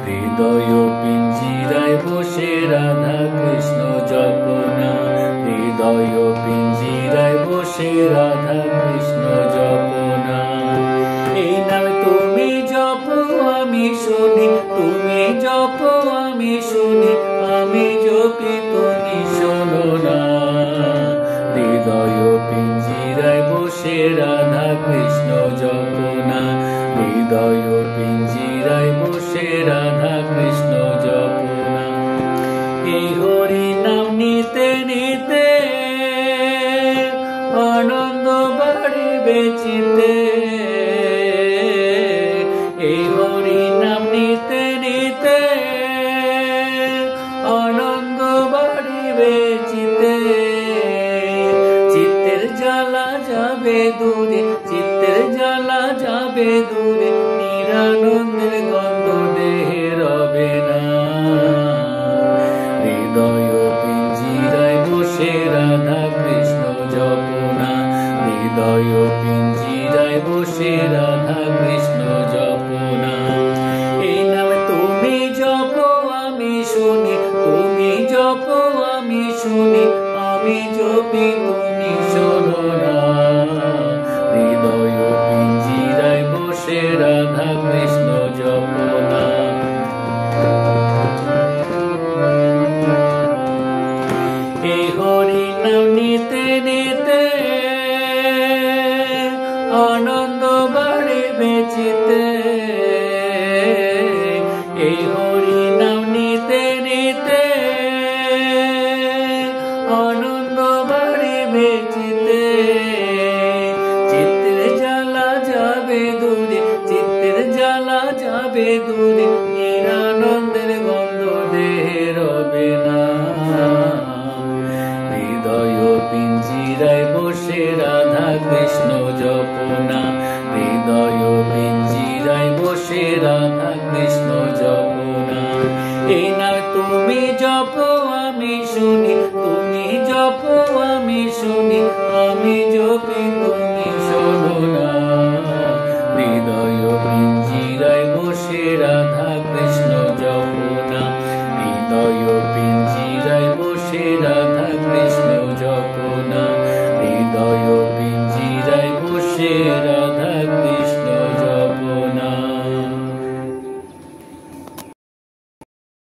হৃদয় পিঞ্জিরায় বসে রাধা কৃষ্ণ জপনা, হৃদয় পিঞ্জিরায় বসে রাধা কৃষ্ণ জপনা। এই নাম তুমি জপো আমি শুনি, তুমি জপো আমি শুনি, আমি জপি তুমি শোনো না। হৃদয় পিঞ্জিরায় বসে রাধা কৃষ্ণ জপনা, হৃদয় পিঞ্জিরায় বসে রাধা কৃষ্ণ জপনা। এই হরি নাম নিতে নিতে আনন্দ বাড়িবে চিতে, এই হরি নাম নিতে নিতে আনন্দ বাড়িবে চিতে। চিত্তের জ্বালা যাবে দূরে, চিত্তের জ্বালা যাবে দূরে, নিরানন্দের গন্ধ দেহে রবে না। হৃদয় পিঞ্জিরায় বসে রাধা কৃষ্ণ জপনা, হৃদয় পিঞ্জিরায় বসে রাধা কৃষ্ণ জপনা। এই নাম তুমি জপো আমি শুনি, তুমি জপো আমি শুনি, আমি জপি তুমি শোনো না। হৃদয় পিঞ্জিরায় বসে রাধা কৃষ্ণ জপনা। এই হরি নাম নিতে নিতে আনন্দ বাড়িবে চিতে, এই হরি নাম নিতে নিতে আনন্দ বাড়িবে চিতে। চিত্তের জ্বালা যাবে দূরে, চিত্তের জ্বালা যাবে দূরে, নিরানন্দের গন্ধ দেহে রবে না। হৃদয় পিঞ্জিরায় বসে রাধা কৃষ্ণ জপনা, হৃদয় পিঞ্জিরায় বসে রাধা কৃষ্ণ জপনা। এই না তুমি জপো আমি শুনি, তুমি জপো আমি শুনি, আমি জপি তুমি শোনো না। হৃদয় পিঞ্জিরায় বসে রাধা কৃষ্ণ জপনা, হৃদয় পিঞ্জিরায় বসে রাধা